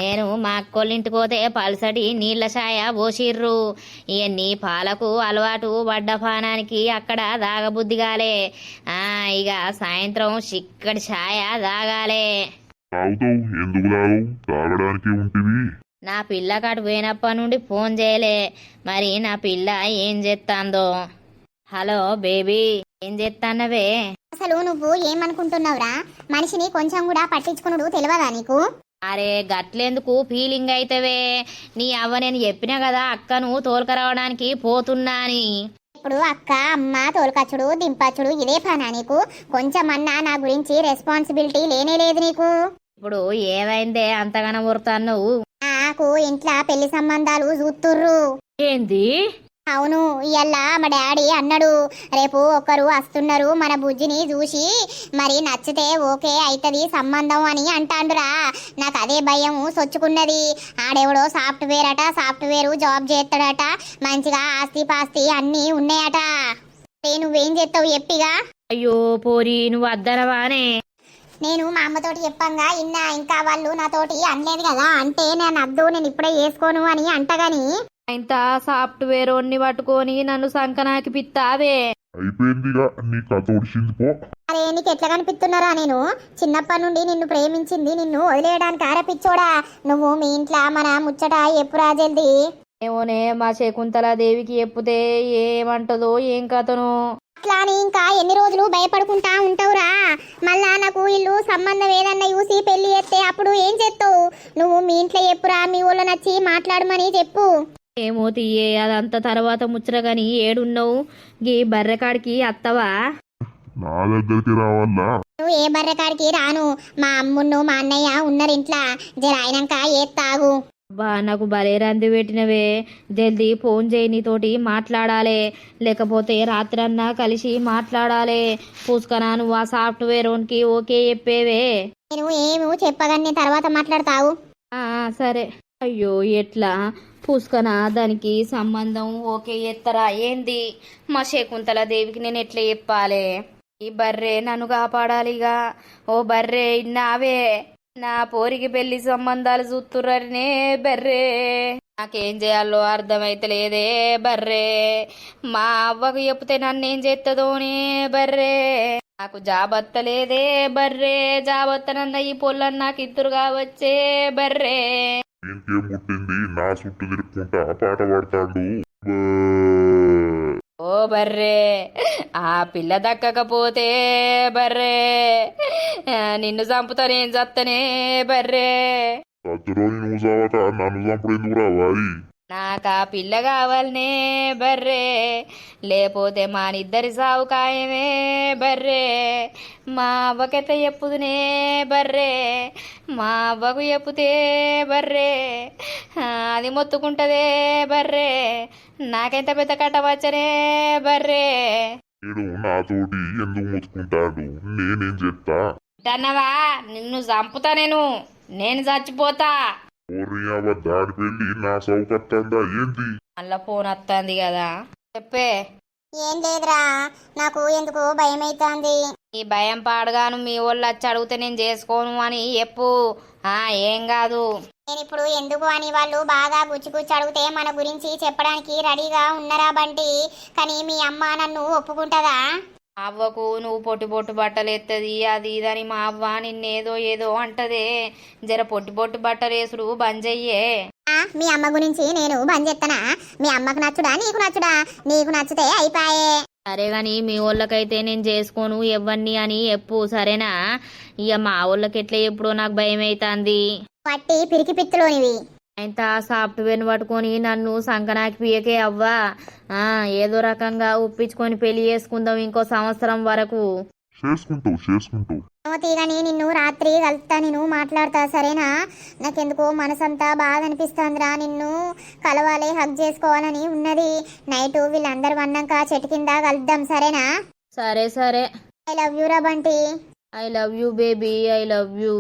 నేను మా అక్కోళ్ళింటికి పోతే పలసటి నీళ్ల ఛాయ పోసిర్రు. ఇక నీ పాలకు అలవాటు పడ్డ పానానికి అక్కడ దాగబుద్ధిగాలే. ఇక సాయంత్రం చిక్కటి ఛాయ దాగాలే. తాగుతావు, ఎందుకు తాగవు? తాగడానికి ఉంటుంది. నా పిల్లకాటు పోయినప్పటి నుండి ఫోన్ చేయలే. మరి నా పిల్ల ఏం చేస్తాందో? హలో బేబీ, ఏం చేస్తానవే? అసలు నువ్వు ఏమనుకుంటున్నావురా? మనిషిని కొంచెం కూడా పట్టించుకునుడు తెలియదా నీకు? అరే గట్లెందుకు ఫీలింగ్ అయితవే? నీ అవ్వ నేను చెప్పినా కదా అక్కను తోలుకరావడానికి పోతున్నా అని. ఇప్పుడు అక్క అమ్మ తోలుకచ్చుడు దింపచ్చుడు ఇదే పనా నీకు? కొంచెమన్నా నా గురించి రెస్పాన్సిబిలిటీ లేనే లేదు నీకు. ఇప్పుడు ఏమైందే అంతగానో ఊరుతావు? నాకు ఇంట్లో పెళ్లి సంబంధాలు చూస్తుర్రు. ఏంది? అవును, ఇయ్యాల మా డాడీ అన్నాడు, రేపు ఒకరు వస్తున్నారు మన బుజ్జిని చూసి మరి నచ్చితే ఓకే అవుతుంది సంబంధం అని అంటాండురా. నాకు అదే భయం సొచ్చుకున్నది. ఆడెవడో సాఫ్ట్వేర్ జాబ్ చేస్తాడట, మంచిగా ఆస్తి పాస్తి అన్నీ ఉన్నాయట. నువ్వేం చేస్తావు చెప్పిగా? అయ్యో పోరి, నువ్వు అద్దనవానే? నేను మా అమ్మతోటి చెప్పంగా ఇన్నా, ఇంకా వాళ్ళు నాతోటి అనలేదు కదా. అంటే నేను అద్దు, నేను ఇప్పుడే చేసుకోను అని అంటగాని ఇంత సాఫ్ట్వేర్ ఓన్ని పట్టుకొని నన్ను సంకనాకి పిత్తావే. అయిపోయిందిగా, నీ కథ ఒడిసింది పో. అరే నీకు ఎట్లా కనిపిస్తున్నారా? నేను చిన్నప్పటి నుండి నిన్ను ప్రేమించింది, నిన్ను వదిలేయడానికి ఆరపిచ్చోడా నువ్వు. మీ ఇంట్లో మన ముచ్చట ఎప్పుడు రాజల్ది ఏమోనే, మా శకుంతలాదేవికి చెప్పుతే ఏమంటదో ఏం కథను. అట్లా అని ఇంకా ఎన్ని రోజులు భయపడుకుంటా ఉంటావురా? మళ్ళా నాకు ఇల్లు సంబంధం ఏదన్నా చూసి పెళ్లి చేస్తే అప్పుడు ఏం చేస్తావు నువ్వు? మీ ఇంట్లో చెప్పురా, మీ ఊళ్ళో నచ్చి మాట్లాడమని చెప్పు. ఏమో తీయే, అదంతా తర్వాత ముచ్చట గాని ఏడున్నావు? గీ బర్రెకాడికి అత్తవా? నా దగ్గరికి రావాలా? నువ్వు ఏ బర్రెకాడికి రాను. మా అమ్మును మా అన్నయ్య ఉన్నారు ఇంట్లో, జర అయినాక తాగు. బా నాకు భలే రంది పెట్టినవే. జల్దీ ఫోన్ చేయి, నీతోటి మాట్లాడాలి. లేకపోతే రాత్రన్నా కలిసి మాట్లాడాలి. పూసుకనా నువ్వు ఆ సాఫ్ట్వేర్ ఓన్కి ఓకే చెప్పేవే. నేను ఏమో చెప్పగానే తర్వాత మాట్లాడతావు. సరే. అయ్యో ఎట్లా పూసుకనా దానికి సంబంధం ఓకే ఎత్తరా ఏంది? మా శకుంతలాదేవికి నేను ఎట్లా చెప్పాలి? ఈ బర్రే నన్ను కాపాడాలిగా. ఓ బర్రే ఇన్నావే, నా పోరికి పెళ్లి సంబంధాలు చూస్తుర్రనే బర్రే. నాకేం చేయాలో అర్థమైతలేదే బర్రే. మా అవ్వకు చెప్తే నన్నేం చేస్తుందోనే బర్రే. నాకు జాబత్తలేదే బర్రే, జాబత్తనన్న ఈ పొల్లని నాకు ఇద్దరుగా వచ్చే బర్రే. దీనికేం పుట్టింది నా చుట్టూ తిరుక్కుంటా పాట పాడతాడు. ఓ బర్రే, ఆ పిల్ల దక్కకపోతే బర్రే, నిన్ను చంపుతా నేను చత్తనే బర్రే. సత్తురోని నువ్వు చావక నన్ను చంపుడు ఎందుకు రావాలి? నాకు ఆ పిల్ల కావాలనే బర్రే, లేకపోతే మా నిద్దరి సావు ఖాయమే బర్రే. మా అవ్వకెత్త చెప్పుదునే బర్రే, మా అవ్వకు చెప్పుతే బర్రే, అది మొత్తుకుంటదే బర్రే, నాకెంత పెద్ద కట్టవచ్చనే బర్రే. నేను నాతోటి ఎందుకు ముచ్చుకుంటాడు? నేనేం చెప్తా? అన్నవా నిన్ను చంపుతా, నేను చచ్చిపోతా. దాడి పెళ్లి నా సౌకత్తందా ఏంది? మళ్ళా ఫోన్ వస్తుంది కదా, చెప్పే. ఏం లేదురా, నాకు ఎందుకు భయం అవుతుంది. ఈ భయం పాడుగాను మీ వాళ్ళు వచ్చి అడిగితే నేను చేసుకోను అని చెప్పు. ఏం కాదు. నేను ఇప్పుడు ఎందుకు అని వాళ్ళు బాగా గుచ్చి అడిగితే మన గురించి చెప్పడానికి రెడీగా ఉన్నారా బంటి, కానీ మీ అమ్మ నన్ను ఒప్పుకుంటదా? అవ్వకు నువ్వు పొట్టి బట్టలు ఎత్తది అది ఇదని మా అవ్వ నిన్నేదో ఏదో అంటదే. జర పొట్టి బట్టలు వేసుడు బంద్ చెయ్యే. మీ అమ్మ గురించి నేను బంద్ చేస్తానా? మీ అమ్మకు నచ్చుడా నీకు నచ్చుడా? నీకు నచ్చితే అయిపాయే. సరే గాని మీ వాళ్ళకైతే నేను చేసుకోను ఎవ్వన్ని అని చెప్పు, సరేనా? ఇక మా వాళ్ళకి ఎట్లా ఎప్పుడో నాకు భయం అవుతుంది. పట్టి పిరికి పిత్తులోనివి. ఇంత సాఫ్ట్వేర్ని పట్టుకొని నన్ను సంకనాకి పియకే అవ్వా. ఏదో రకంగా ఒప్పించుకొని పెళ్లి చేసుకుందాం ఇంకో సంవత్సరం వరకు. చేసుకుంటూ తీగని నిన్ను రాత్రి కలుతా, నేను మాట్లాడతా, సరేనా? నాకెందుకో మనసంతా బాగా అనిపిస్తుందిరా, నిన్ను కలవాలి, హగ్ చేసుకోవాలని ఉన్నది. నైట్ వీళ్ళందరూ అన్నాక చెట్టు కింద కలుద్దాం, సరేనా? సరే. ఐ లవ్ యూ రా Bunty. I love you baby, I love you.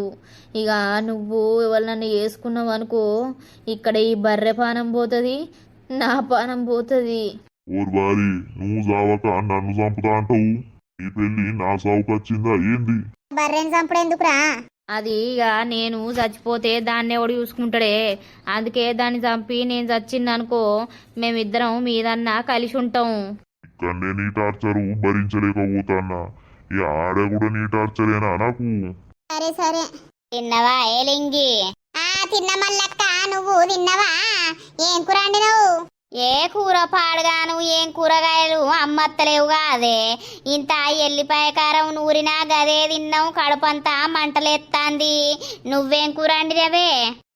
ఇక నువ్వు ఎవరినన్ను వేసుకున్నావు అనుకో, ఇక్కడ ఈ బర్రె పానం పోతుంది, నా పానం పోతుంది. నువ్వు చావక నన్ను చంపుతా అంటావు. ఈ పెళ్లి నా సావుకొచ్చిందా ఏంది? బర్రెని చంపుడు ఎందుకురా? అది ఇక నేను చచ్చిపోతే దాన్ని ఎవడు చూసుకుంటాడే, అందుకే దాన్ని చంపి నేను చచ్చిందనుకో మేమిద్దరం మీదన్నా కలిసి ఉంటాం. ఇక్కడనే నీ టార్చరు భరించలేకపోతాన్నా, ఈ ఆడ కూడా నీ టార్చరేనా నాకు? సరే. తిన్నవా ఏలింగి? తిన్న మల్లక్క, నువ్వు తిన్నవా? ఏం కూర వండినవు? ఏ కూర పాడుగాను, ఏం కూరగాయలు అమ్మత్తలేవుగా, అదే ఇంత ఎల్లిపాయ కారం నూరినా గదే తిన్నావు, కడుపంతా మంటలేస్తాంది. నువ్వేం కూర వండినవే?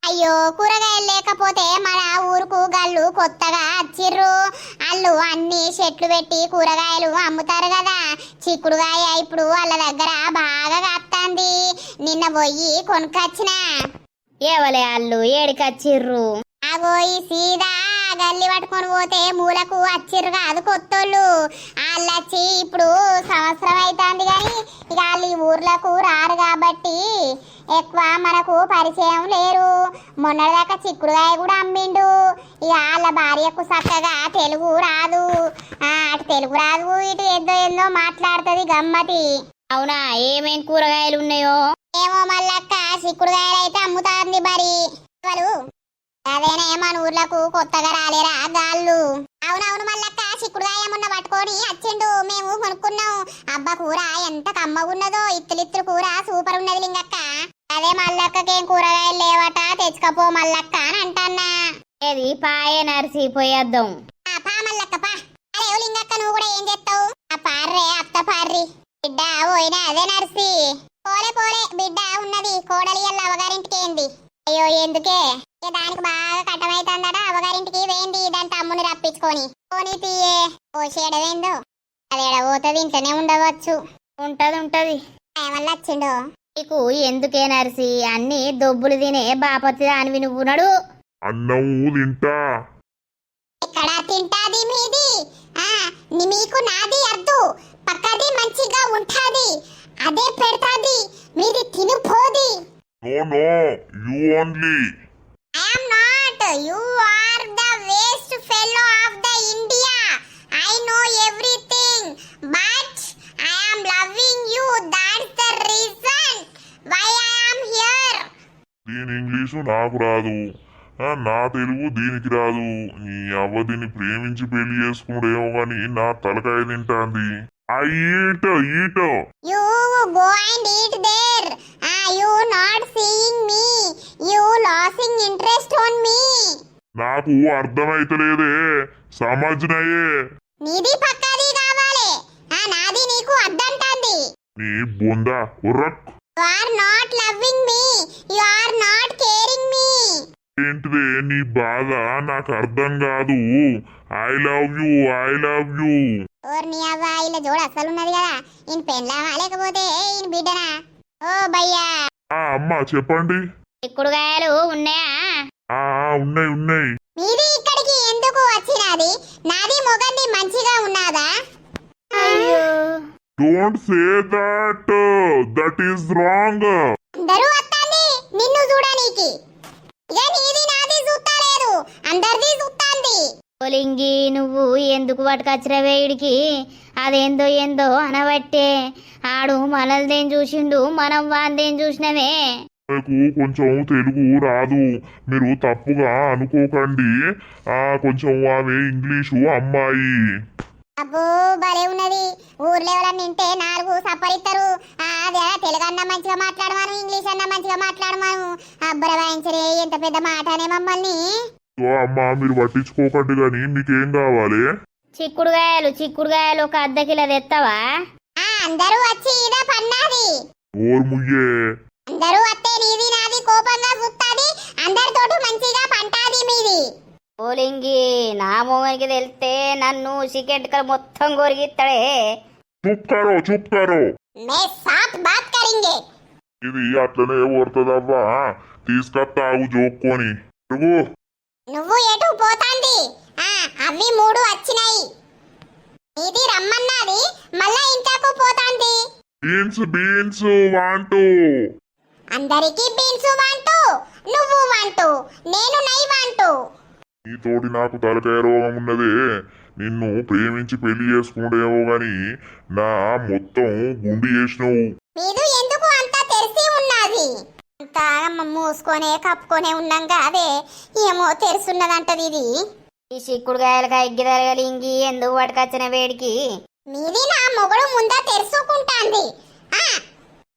అయ్యో, కూరగాయలు లేకపోతే మన ఊరుకు గల్లు కొత్తగా వచ్చిర్రు, వాళ్ళు అన్ని చెట్లు పెట్టి కూరగాయలు అమ్ముతారు కదా. చిక్కుడుగాయ ఇప్పుడు వాళ్ళ దగ్గర బాగా కాస్తుంది, నిన్న పోయి కొనుకొచ్చిన. ఎవలే వాళ్ళు ఏడికొచ్చిర్రు? అగోయి సీదా గల్లి పట్టుకొని పోతే మూలకు వచ్చిర్రు కాదు కొత్తోళ్ళు. వాళ్ళు వచ్చి ఇప్పుడు సంవత్సరం అవుతుంది, కానీ ఇక వాళ్ళు ఈ ఊర్లకు రారు కాబట్టి ఎక్కువ మనకు పరిచయం లేరు. మొన్నటిదాకా చిక్కుడుగాయ కూడా అమ్మిండు. ఇక వాళ్ళ భార్యకు చక్కగా తెలుగు రాదు, అటు తెలుగు రాదు, ఇటు ఏందో మాట్లాడుతుంది గమ్మతి. అవునా, ఏమేం కూరగాయలు ఉన్నాయో ఏమో మల్లక్క, చిక్కుడుగాయలు అయితే అమ్ముతాంది మరి. వాళ్ళు అదేనే మన ఊర్లకు కొత్తగా రాలేరా గాళ్ళు? అవునవును మల్లక్క, చిక్కుడుగాయ మొన్న పట్టుకొని వచ్చిండు, మేము కొనుక్కున్నాం. అబ్బా, కూర ఎంత కమ్మగున్నదో, ఇత్తులిత్తులు కూర సూపర్ ఉన్నది లింగక్క. అదే మల్లక్కకేం కూరగాయలు లేవట, తెచ్చుకపో మల్లక్క అని అంటన్నా. ఏది పాయే నరిసి పోయేద్దాం. పా మల్లక్క పా. అరే లింగక్క, నువ్వు కూడా ఏం చేస్తావు? పార్రే అత్త పార్రి. బిడ్డ పోయినా అదే నరిసి. పోలే బిడ్డ ఉన్నది, కోడలి అల్ల అవగారింటికి ఏంది? అయ్యో ఎందుకే? దానికి బాగా కట్టమైతుందట, అవగారింటికి వేంది దాని తమ్ముని రప్పించుకొని. పోనీ తీయే, పోసేయడమేందో, అదేడ పోతుంది, ఇంట్లోనే ఉండవచ్చు. ఉంటది ఏమల్లా వచ్చిండో నీకు? ఎందుకే నరిసి, అన్ని దొబ్బులు తినే బాపతి దానివి నువ్వు. నడు అన్నం తింటా. ఇక్కడ తింటాది మీది, మీకు నాది అద్దు, పక్కది మంచిగా ఉంటాది, అదే పెడతాది, మీది తినుపోది. No you only. I am not. You are the waste fellow of the India. I know everything, but I am loving you. That's the reason why I am here. దీని ఇంగ్లీషు నాకు రాదు, నా తెలుగు దీనికి రాదు. నీ అవ్వ దీన్ని ప్రేమించి పెళ్లి చేసుకున్నాడేమో గాని నా తలకాయ తింటాంది. ఆ ఈటో ఈటో You go and eat there. You not seeing me. You losing interest on me. నాకు అర్థమైతలేదే, సమజ్నయే. నీది పక్కాది కావాలి. నాది నీకు అద్దంటాంది. నీ బొందా ఉర్రక్. You are not loving me. You are not caring me. ఏంటిదే నీ బాధ? నాకు అర్థం కాదు. I love you, I love you. ఓర్ని అవ్వ ఇలా జోడు అసలు ఉన్నది కదా. ఈయన పెళ్ళామా లేకపోతే ఈయన బిడ్డనా? ఓ భయ్యా. అమ్మా చెప్పండి. చిక్కుడుకాయలు ఉన్నాయా? ఉన్నాయి ఉన్నాయి. మీది ఇక్కడికి ఎందుకు వచ్చినది? నాది మొగంది మంచిగా ఉన్నదా? అయ్యో don't say that, that is wrong. అందరూ వస్తాంది నిన్ను చూడనీకి. ఇక నీది నాది చూస్తలేదు, అందరిది చూస్తాంది. పోలింగి నువ్వు ఎందుకు పట్టుకొచ్చినవే ఇడికి? అదేందో ఏందో అనబట్టే. ఆడు మనల్దేం చూసిండు, మనం వాందేం చూసినవే. నాకు కొంచెం తెలుగు రాదు, మీరు తప్పుగా అనుకోకండి. కొంచెం ఆమె ఇంగ్లీషు అమ్మాయి. అబ్బో భలే ఉన్నది. ఊర్లో ఎవరన్నా నింటే 4 సపరిస్తారు. అదే తెలుగు అన్న మంచిగా మాట్లాడమను, ఇంగ్లీష్ అన్న మంచిగా మాట్లాడమను. అబ్బర వాయించరే ఎంత పెద్ద మాటనే మమ్మల్ని. అమ్మా మీరు పట్టించుకోకండి గాని మీకేం కావాలి? చిక్కుడుకాయలు ఒక అర్ధ కిలో తెస్తావా? అందరూ వచ్చి ఇదా పన్నాది. ఓర్ ముయ్యే. అందరూ వస్తే నీది నాది కోపంగా చూస్తాది. అందరితోటి మంచిగా పంటాది మీది. పోలింగి నా మొగనికి తెలిస్తే నన్ను చికెట్కలు మొత్తం కొరిగిస్తాడే. చూప్ కరో. మే సాత్ బాత్ కరింగే. ఇది అట్లనే ఓడుతుందవ్వా. తీసుకొస్తావు జోక్కొని. నువ్వు ఎటు పోతాంది? అవి 3 వచ్చినాయి. ఇది రమ్మన్నది మళ్ళా ఇంట్లోకి పోతాంది. బీన్స్ వాంటు. అందరికి బీన్స్ వాంటు, నువ్వు వాంటు, నేను నై వాంటు. నీతోటి నాకు తలకాయ రోగం ఉన్నదే. నిన్ను ప్రేమించి పెళ్లి చేసుకుంటేమో గాని నా మొత్తం గుండు చేసినావు. మీరు ఎందుకు అంత తెరిసి ఉన్నది? అంతా మూసుకొనే కప్పుకొనే ఉన్నాం కాదే, ఏమో తెరుసున్నదంటది ఇది. ఈ చిక్కుడుకాయలకు ఎగ్గిదరగలింగి ఎందుకు పట్టుకొచ్చిన వేడికి? మీది నా మొగడు ముందా తెరుచుకుంటాంది.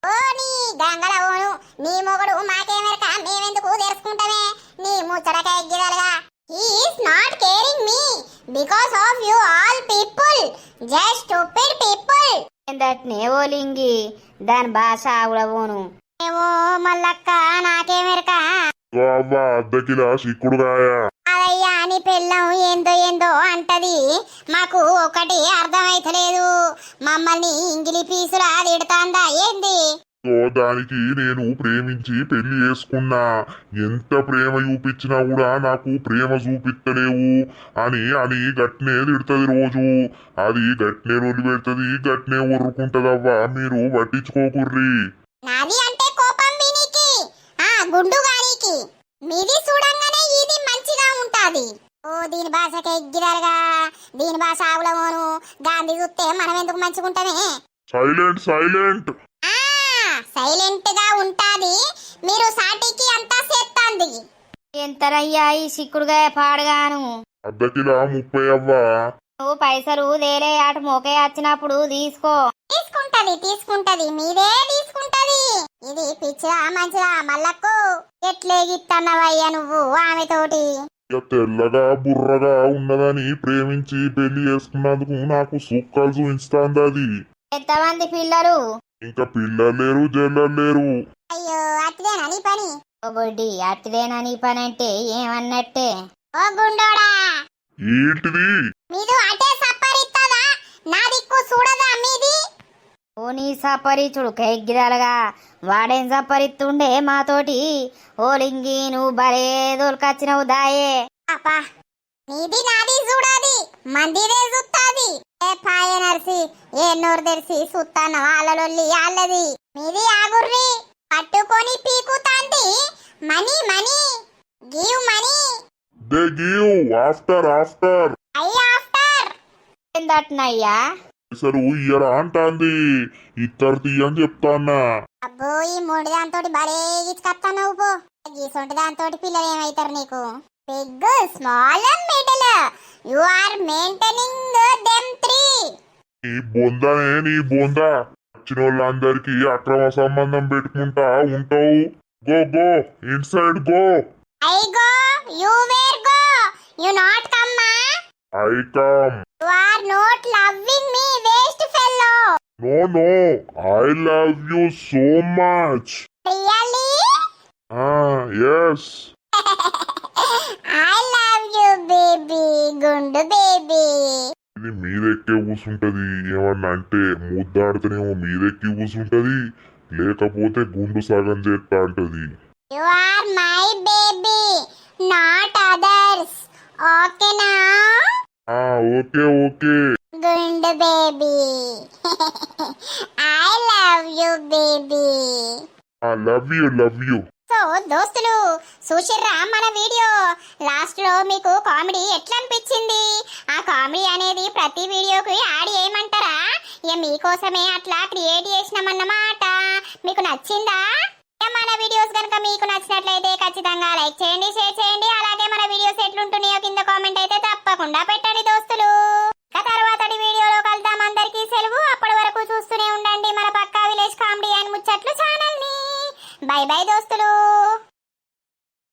ఓ నీ గంగల ఓను, నీ మొగడు మాకేమెరక, మేమెందుకు తెరుచుకుంటామే? నీ ముచ్చటక ఎగ్గిదలుగా. He is not caring me because of you all people, just stupid people. ఏందట్నే ఓలింగి, దాని భాష ఆవులవోను. ఏమో మల్లక్క నాకేమెరక. అవ్వా అద్దకిలా చిక్కుడుకాయ. అదయ్యా నీ పెళ్ళం ఏందో అంటది. మాకు ఒకటి అర్థమైతలేదు. మమ్మల్ని ఇంగిలి పీసులా తిడతాందా ఏంది? దానికి నేను ప్రేమించి పెళ్లి చేసుకున్నా. ఎంత ప్రేమ చూపించినా కూడా నాకు ప్రేమ చూపిస్తలేవు అని గట్నే తిడుతుంది రోజు. అది గట్నే రొల్లి పెడుతుంది, గట్నే ఒర్రుకుంటదవ్వా. మీరు పట్టించుకోకుర్రి. నాది అంటే కోపం వీనికి, గుండు గానికి. మీది చూడంగానే ఇది మంచిగా ఉంటాది. ఓ దీని భాషకి ఎగ్గిదరగా, దీని భాష ఆవులమోను. గాంధీ చూస్తే మనం ఎందుకు మంచిగుంటామే? సైలెంట్ సైలెంట్ గా ఉంటాది. మీరు సాటికి అంతా చేస్తాంది. ఎంతరయ్యా ఈ చిక్కుడుకాయ పాడగాను? అద్దకిలా 30 అవ్వా. నువ్వు పైసలు దేలే అటు మోకే వచ్చినప్పుడు తీసుకుంటది మీదే తీసుకుంటది. ఇది పిచ్చిగా మంచిగా మల్లక్కు ఎట్లేగిత్తన్నవయ్యా నువ్వు ఆమెతోటి? తెల్లగా బుర్రగా ఉన్నదని ప్రేమించి పెళ్లి చేసుకున్నందుకు నాకు సుక్కలు చూపిస్తాంది అది. ఎంతమంది పిల్లలు? ఇంకా పిల్లలు లేరు, జల్లలు లేరు. అయ్యో అట్టిదేనా నీ పని? ఓ బొడ్డి అట్టిదేనా నీ పని అంటే ఏమన్నట్టే? ఓ గుండోడా, ఏంటిది? మీదు అటే సప్పరిత్తదా? నా దిక్కు చూడదా మీది? ఓ నీ సపరిచుడు ఎగ్గిదలగా. వాడేం సపరిత్తుండే మాతోటి? ఓ లింగి నువ్వు భలే దొరికొచ్చినవు దాయే. అప్పా నీది నాది చూడాది, మందిదే చూస్తాది. ఏ పాయ నర్సి, ఏ నోరు తెరిసి చూస్తాను వాళ్ళలొల్లి వాళ్ళది. మీది ఆగుర్రి, పట్టుకొని పీకుతాంది. Money give money. They give after I after. ఏందట్నయ్యా? అసలు ఇయ్యరా అంటాంది. ఇద్దరు తీయని చెప్తాన్నా. అబ్బో ఈ మూడు దాంతో భలే ఇచ్చుకొస్తావు నువ్వు పో. గీసొంటి దాంతో పిల్లలు ఏమైతారు నీకు? Big small middle you are maintaining them three. నీ బొందనే నీ బొంద. వచ్చిన వాళ్ళందరికీ అక్రమ సంబంధం పెట్టుకుంటా ఉంటావు. Go go inside go. I go you where go you not come మా. I come. You are not loving me waste fellow. No no I love you so much. Really yes. I love you baby గుండు baby. ఇది మీదెక్కే కూసుంటది. ఏమన్నా అంటే ముద్దాడితేనేమో మీదెక్కి కూసుంటది, లేకపోతే గుండు సగం చేస్తా అంటది. You are my baby not others. ఓకేనా? Okay okay. గుండు baby. I love you baby. Love you love you. So దోస్తులు చూసిర్రా మన వీడియో. లాస్ట్ లో మీకు కామెడీ ఎట్లా అనిపించింది? ఆ కామెడీ అనేది ప్రతి వీడియోకి యాడ్ చేయమంటారా? ఇక మీకోసమే అట్లా క్రియేట్ చేసినామన్నమాట. మీకు నచ్చిందా? మన వీడియోస్ కనుక మీకు నచ్చినట్లయితే ఖచ్చితంగా లైక్ చేయండి, షేర్ చేయండి. అలాగే మన వీడియోస్ ఎట్లుంటున్నాయో కింద కామెంట్ అయితే తప్పకుండా పెట్టండి దోస్తులు. తర్వాతటి వీడియోలో కలుద్దాం. అందరికీ సెలవు. అప్పటి వరకు చూస్తూనే ఉండండి మన పక్కా విలేజ్ కామెడీ అండ్ ముచ్చట్లు ఛానల్ ని. బై బై దోస్తులు.